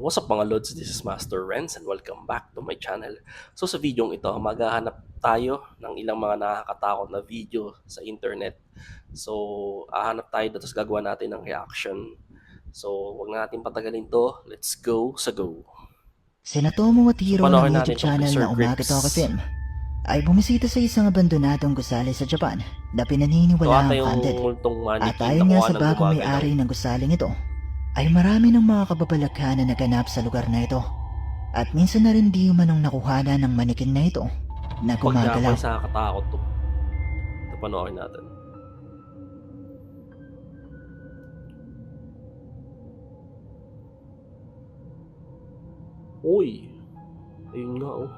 What's up mga Lods? This is Master Renz and welcome back to my channel. So sa video ito, maghahanap tayo ng ilang mga nakakatakot na video sa internet. So hahanap tayo dito tapos gagawa natin ng reaction. So wag na natin patagalin to. Let's go sa go. Sina Tomo at So Hiro ng panoorin YouTube natin itong channel Sir na Umaga Grips. Talk Film ay bumisita sa isang abandonadong gusali sa Japan na Ito pinaniniwala ata ang yung haunted. multong At mannequin ayon nga nakuha sa ng bagong gumagalaw. may-ari ng gusaling ito, ay marami ng mga kababalaghan na naganap sa lugar na ito. At minsan na rin di umanong nakuhana ng manikin na ito na Pag Japan gumagalaw. sa nakakatakot to. Ito panoorin natin. Uy! Ayun nga oh.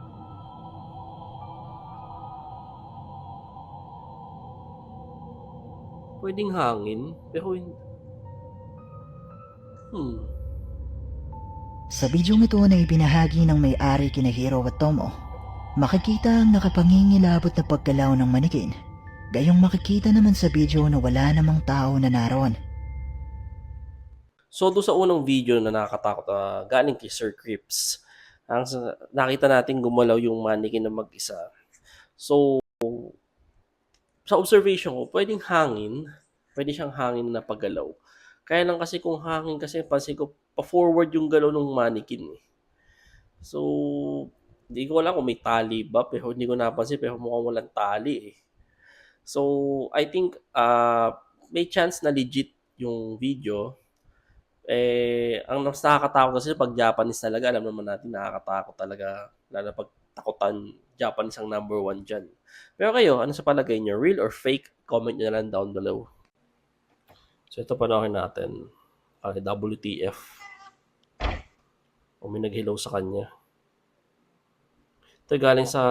Pwedeng hangin, pero Sa bidyong ito na ibinahagi ng may-ari kina Hiro at Tomo, makikita ang nakapangingilabot na paggalaw ng manikin. Gayong makikita naman sa video na wala namang tao na naroon. So, doon sa unang video na nakakatakot galing kay Sir Crips, nakita natin gumalaw yung mannequin na mag-isa. So, sa observation ko, pwede siyang hangin na paggalaw. Kaya lang kasi kung hangin kasi, pansin ko, pa-forward yung galaw ng mannequin. So, hindi ko alam kung may tali ba, pero hindi ko napansin, pero mukhang walang tali eh. So, I think may chance na legit yung video. Ang mas nakakatakot kasi pag Japanese talaga, alam naman natin nakakatakot talaga. Lalo pag takutan, Japanese ang number 1 dyan. Pero kayo, ano sa palagay nyo? Real or fake? Comment nyo na lang down below. So ito panoorin natin. WTF. O may nag-hello sa kanya. Ito galing sa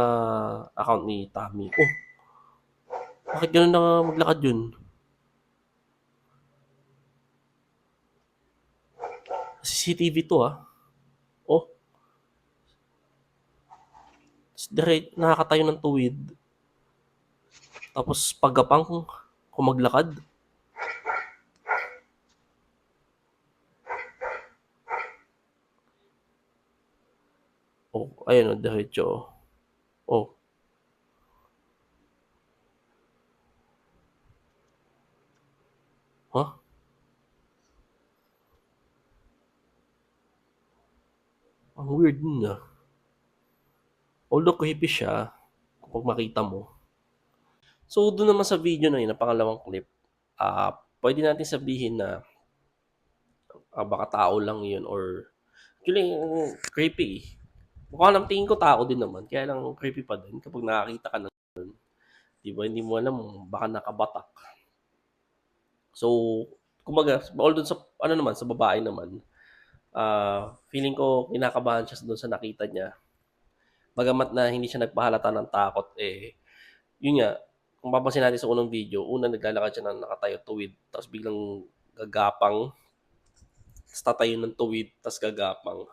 account ni Tami. Oh, bakit ganun na maglakad yun? CCTV to Oh, nakakatayo ng tuwid. Tapos paggapang kung maglakad. Oh, ayun o, diretso. Oh. Huh? Ang weird nun Although creepy siya, kung makita mo. So, doon naman sa video na yun, na pangalawang clip, pwede natin sabihin na baka tao lang yun or actually, creepy. Mukhang lang tingin ko tao din naman, kaya lang creepy pa din kapag nakakita ka ng diba, hindi mo alam, baka nakabatak. So, kumaga, although sa, sa babae naman, feeling ko kinakabahan siya doon sa nakita niya. Bagamat na hindi siya nagpahalata ng takot, yun nga, kung papansin natin sa unang video, naglalakad siya ng nakatayo tuwid, tapos biglang gagapang, tapos tatayo ng tuwid, tapos gagapang.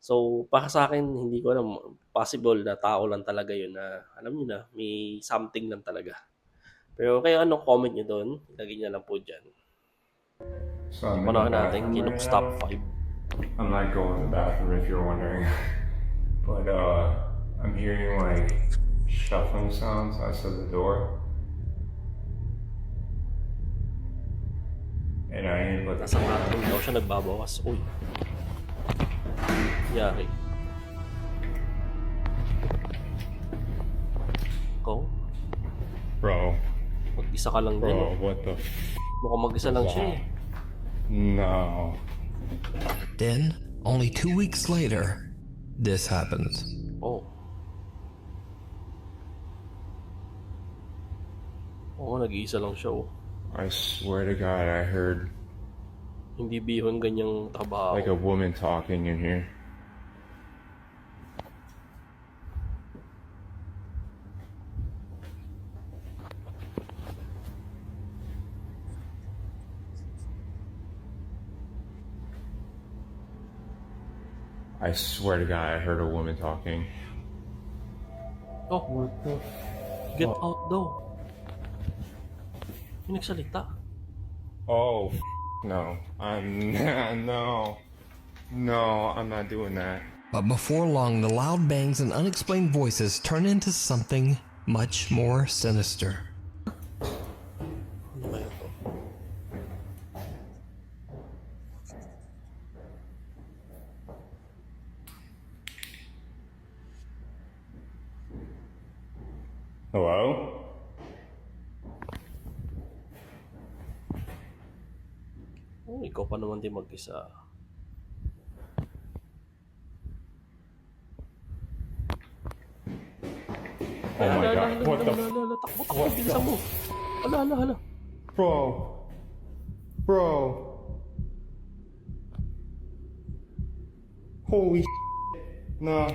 So, para sa akin, hindi ko alam, possible na tao lang talaga yun na, alam niyo na, may something lang talaga. Pero kayo, anong comment niyo doon? Ilagay niyo lang po dyan. So I'm in the Panoorin natin, bathroom Kinooks right Top now. 5. I'm not going to the bathroom if you're wondering. But I'm hearing like shuffling sounds outside the door. And I hear like Nasa bathroom daw siya nagbabawas. Uy. Yari. Ikaw? Bro. Mag-isa ka lang din Bro, what the Mukhang mag-isa lang siya No. Then, only 2 weeks later, this happens. Oh. Oo, nag-iisa lang siya I swear to God, I heard Hindi bihon ganyang trabaho. like a woman talking in here. I swear to God, I heard a woman talking. Oh, What the get out daw. Yung nagsalita. Oh, no. I'm no. No, I'm not doing that. But before long, the loud bangs and unexplained voices turn into something much more sinister. Ano ba ito? Hello? Oh, ikaw pa naman din mag-isa. Oh my god. What the Takbo, bilisan mo. Hala. Bro. Bro. Holy No.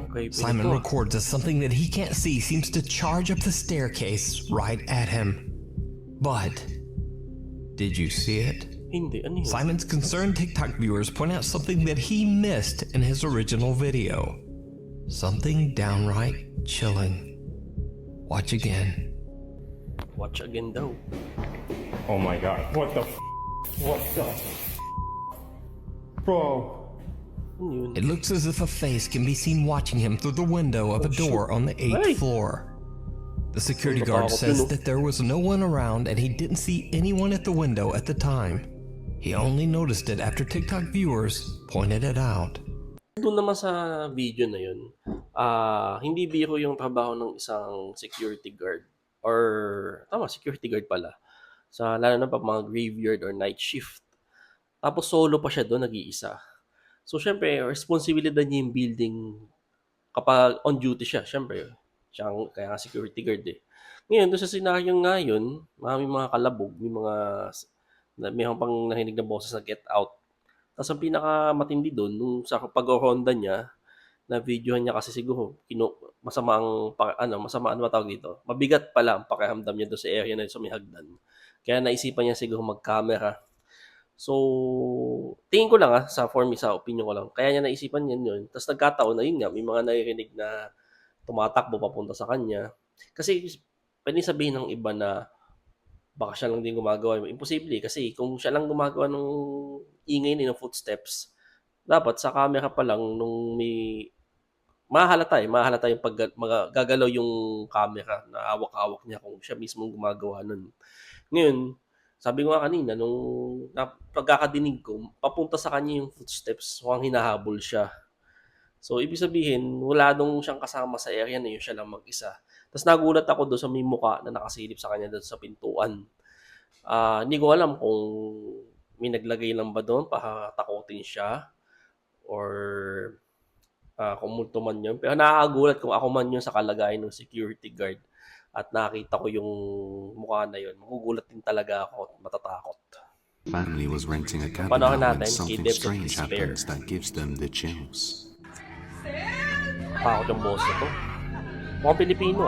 Okay, Simon pinito. records as something that he can't see seems to charge up the staircase right at him. But did you see it? Hindi, ano yun? Simon's concerned TikTok viewers point out something that he missed in his original video. Something downright chilling. Watch again. Watch again daw. Oh my god. What the What the Bro. Ano yun? It looks as if a face can be seen watching him through the window of a door on the 8th Hey! floor. The security guard Natatakot says yun, oh. that there was no one around and he didn't see anyone at the window at the time. He only noticed it after TikTok viewers pointed it out. Doon naman sa video na yun, hindi biro yung trabaho ng isang security guard. Security guard pala. Lalo na pag mga graveyard or night shift. Tapos solo pa siya doon, nag-iisa. So, syempre, responsibilidad niya yung building kapag on duty siya. Syempre, kaya nga security guard eh. Ngayon, doon sa senaryo nga yun, may mga kalabog, may pang nahinig na boses na get out. Tapos ang pinakamatindi doon, nung sa pag-ronda niya, na videohan niya kasi siguro, ano ba tawag dito? Mabigat pala ang pakiramdam niya doon sa area na yun, sa may hagdan. Kaya naisipan niya siguro mag-camera. So, tingin ko lang sa opinion ko lang. Kaya niya naisipan yun. Tapos nagkataon na yun nga, may mga naririnig na tumatakbo papunta sa kanya. Kasi pwede sabihin ng iba na baka siya lang din gumagawa. Imposible kasi kung siya lang gumagawa ng ingay ng footsteps, dapat sa camera pa lang nung mahalata yung gagalaw yung camera na hawak-hawak niya kung siya mismo gumagawa nun. Ngayon, sabi ko nga kanina, nung pagkakadinig ko, papunta sa kanya yung footsteps, mukhang hinahabol siya. So, ibig sabihin, wala nung siyang kasama sa area na yun, siya lang mag-isa. Tapos nagulat ako doon sa may muka na nakasilip sa kanya doon sa pintuan. Hindi ko alam kung may naglagay lang ba doon para takutin siya or kung multo man yun. Pero nakakagulat kung ako man yun sa kalagayan ng security guard at nakita ko yung mukha na yun. Magugulat din talaga ako at matatakot. Family was renting a cabin Panahon now when natin, something Kay Debs of strange Despair. happens that gives them the chills. Takot yung boss na to. Mukhang Pilipino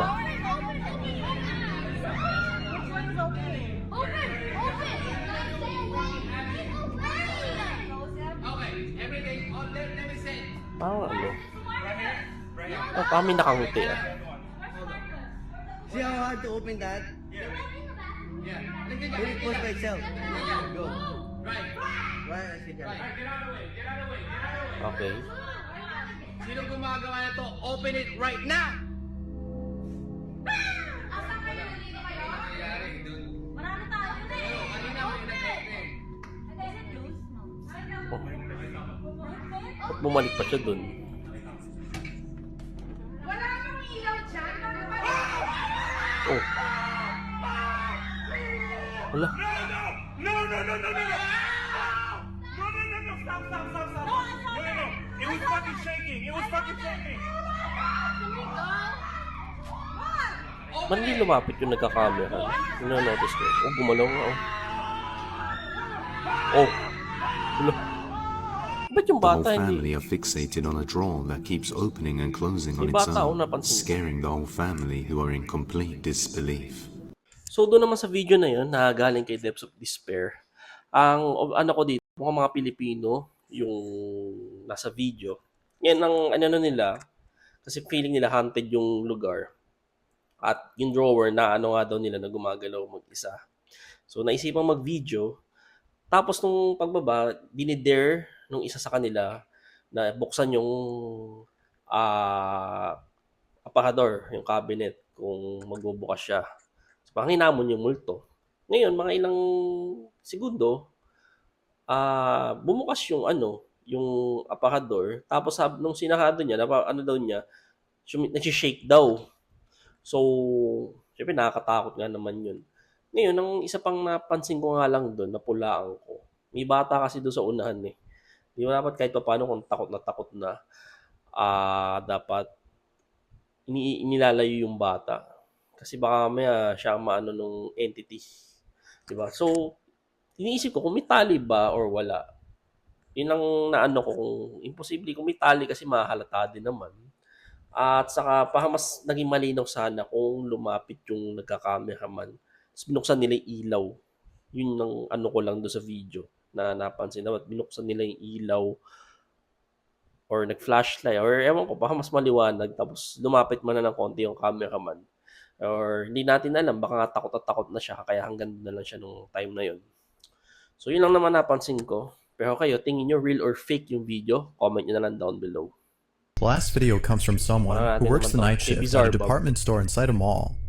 Parang ano. Kami nakanguti See how hard to open that? Yeah. Put it close by itself. Go. Right, I see that. Okay. Sino gumagawa nito? Open it right now! Ba't bumalik pa siya dun? Wala kang ilaw dyan. Oh. Wala. It was fucking shaking. Ba't hindi lumapit yung nagka-camera? Notice ko. Oh, gumalaw nga Oh. Wala. Ba't yung The whole bata hindi? family are fixated on a drawer that keeps opening and closing on May its bata, own, napansin ko. scaring the whole family who are in complete disbelief. So doon naman sa video na yun, na galing kay Depths of Despair, ang ano ko dito, mga Pilipino yung nasa video. Yan ang ano nila, kasi feeling nila haunted yung lugar. At yung drawer na ano nga daw nila na gumagalaw mag-isa. So naisipang mag-video. Tapos nung pagbaba, dinidare nung isa sa kanila na buksan yung aparador, yung cabinet, kung magbubukas siya. So, parang hinamon yung multo. Ngayon, mga ilang segundo, bumukas yung yung aparador. Tapos nung sinakado niya, daw niya, nag-shake daw. So, syempre nakakatakot nga naman yun. Ngayon, ang isa pang napansin ko nga lang doon, napulaan ko. May bata kasi doon sa unahan eh. Di mo dapat kahit pa paano kung takot na dapat inilalayo yung bata. Kasi baka maya siya maano nung entity. Diba? So, iniisip ko kung may tali ba or wala. Yun ang naano ko kung imposible. Kung may tali kasi mahalata din naman. At saka mas naging malinaw sana kung lumapit yung nagka-cameraman. Tapos binuksan nila yung ilaw. Yun ang ko lang doon sa video na napansin. Dapat binuksan nila yung ilaw or nag-flashlight or ewan ko, baka mas maliwanag tapos lumapit man na ng konti yung cameraman. Or hindi natin alam, baka nga takot na siya kaya hanggang na lang siya nung time na yun. So yun lang naman napansin ko. Pero kayo, tingin nyo real or fake yung video? Comment nyo na lang down below. The last video comes from someone who works the night shift at a department store inside a mall.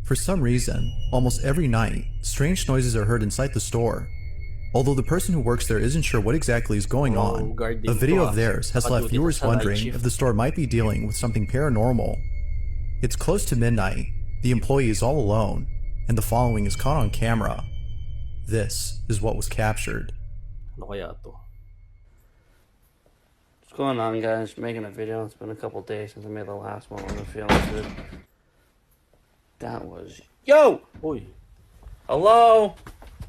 For some reason, almost every night, strange noises are heard inside the store. Although the person who works there isn't sure what exactly is going on, a video of theirs has left viewers wondering if the store might be dealing with something paranormal. It's close to midnight, the employee is all alone, and the following is caught on camera. This is what was captured. Ano kaya to? What's going on, guys? Making a video. It's been a couple days since I made the last one. I'm feeling good. That was... Yo! Uy. Hello?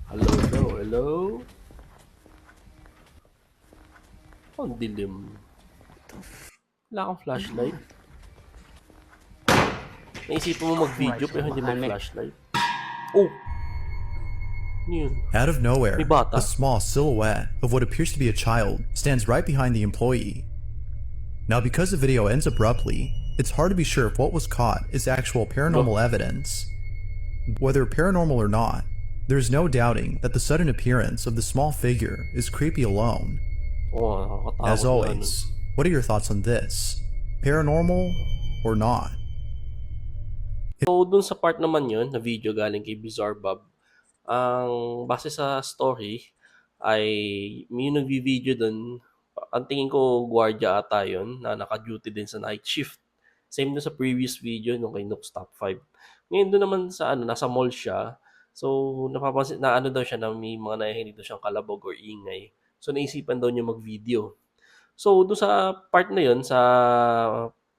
Hello? Ang dilim. Wala kang flashlight. Naisipan mo mag-video pero hindi mag-flashlight. Oh! Ano yun? Out of nowhere, May bata. a small silhouette of what appears to be a child stands right behind the employee. Now, because the video ends abruptly, it's hard to be sure if what was caught is actual paranormal evidence. Whether paranormal or not, there's no doubting that the sudden appearance of the small figure is creepy alone. Oh, nakakatakot As na, always, what are your thoughts on this? Paranormal or not? So, dun sa part naman yun, na video galing kay Bizarre Bob, ang base sa story ay may nagvi-video dun. Ang tingin ko guardia ata yun na naka-duty din sa night shift. Same dun sa previous video nung kay Nook's Top 5. Ngayon dun naman sa nasa mall siya. So, napapansin na daw siya na may mga nahihinig daw siyang kalabog or ingay. So, naisipan daw niya mag-video. So, doon sa part na yun, sa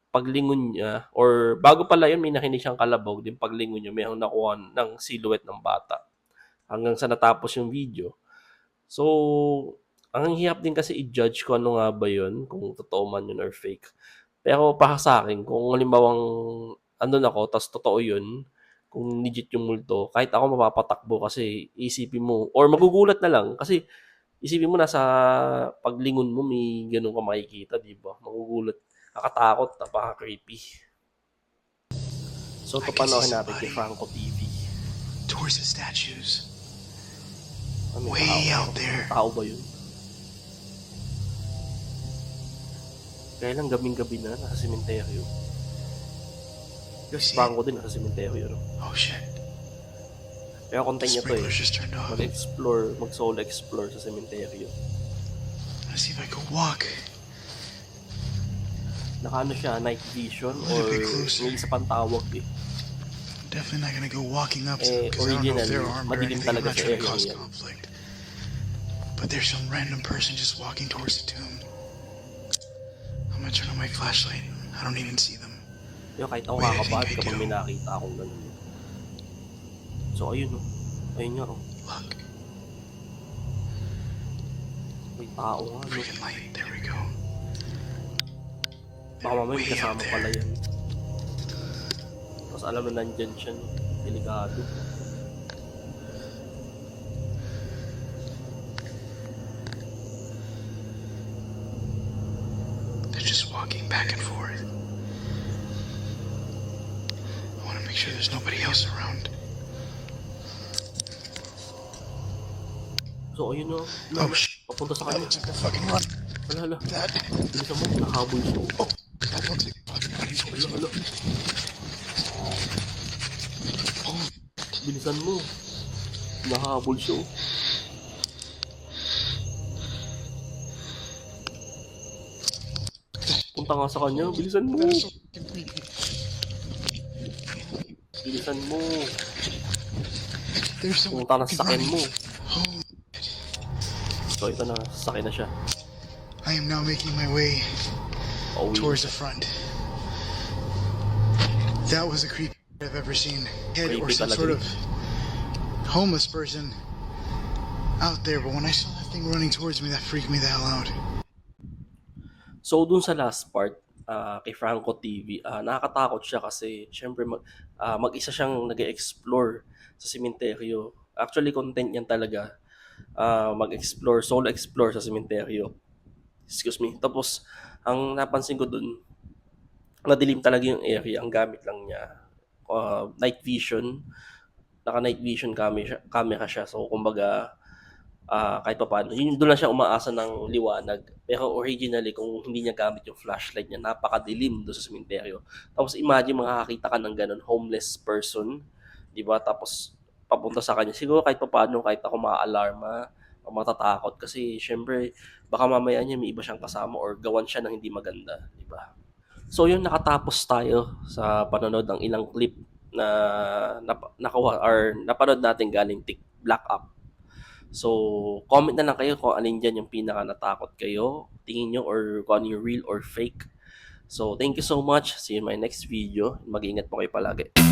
paglingon niya, or bago pala yun, may nakinig siyang kalabog, din paglingon niya, may nakuha ng silhouette ng bata. Hanggang sa natapos yung video. So, ang hirap din kasi i-judge kung ano nga ba yun, kung totoo man yun or fake. Pero para sa akin, kung halimbawang andun ako, tas totoo yun, kung legit yung multo, kahit ako mapapatakbo kasi isipin mo, or magugulat na lang, kasi isipin mo nasa paglingon mo, may ganun ka makikita, di ba? Magugulat, nakatakot, napaka-creepy. So, papanohin natin kay Franco TV. Towards the statues. Ano, Way out there. Tao ba yun? Kaya lang gabing-gabi na, nasa sementeryo. Yung Franco din nasa sementeryo. Oh shit. Kaya content niya to eh. Sprinklers just turned off. Mag-explore, mag-solo explore sa sementeryo. Let's see if I can walk. Nakaano siya, night vision or may isa pang tawag eh. Definitely not gonna go walking up to Eh, them because I don't know if they're originally, armed or madilim anything. I'm talaga not sa trying to area cause yan. conflict. But there's some random person just walking towards the tomb. I'm gonna turn on my flashlight. I don't even see them. Yo, kahit ako kakabad kapag may nakita akong ganun. So, ayun o. Ayun nga o. Look, May tao nga. No? freaking light. There we go. Baka mamaya may Way out kasama there. pala yan. Tapos alam na nandyan siya. No? Delikado. They're just walking back and forth. I want to make sure there's nobody else around. So, ayun o. Oh, shit. Papunta sa That kanya. looks like a fucking run. Hala. That. Bilisan mo. Nahabol siya. Oh, that looks like fucking running towards you. Hala. Bilisan mo. Nahabol siya. Punta nga sa kanya. Bilisan mo. That is so fucking creepy. Bilisan mo. There's someone Pumunta na fucking sa sasakyan running. mo. Oh, So ito na. Sasakyan na siya. I am now making my way Pauwi. towards the front. That was the creepy I've ever seen. Head or Creepy some talaga sort yun. of homeless person out there, but when I saw that thing running towards me, that freaked me the hell out. So dun sa last part, kay Franco TV, nakakatakot siya kasi syempre mag-isa siyang nag-explore sa sementeryo. Actually, content yan talaga. Mag-explore, solo explore sa sementeryo. Excuse me. Tapos, ang napansin ko dun, madilim talaga yung area. Ang gamit lang niya, night vision. Naka-night vision camera siya. So, kumbaga, kahit pa paano. Doon lang siya umaasa ng liwanag. Pero originally, kung hindi niya gamit yung flashlight niya, napakadilim doon sa sementeryo. Tapos imagine, makakakita ka ng ganun, homeless person, di ba? Tapos papunta sa kanya. Siguro kahit pa paano, kahit ako ma-alarma, o matatakot. Kasi syempre, baka mamaya niya may iba siyang kasama or gawan siya ng hindi maganda, di ba? So yun, nakatapos tayo sa panonood ng ilang clip na nakuha or napanood natin galing Black Up. So, comment na lang kayo kung alin dyan yung pinaka natakot kayo, tingin nyo, or kung ano yung real or fake. So, thank you so much. See you in my next video. Mag-iingat po kayo palagi.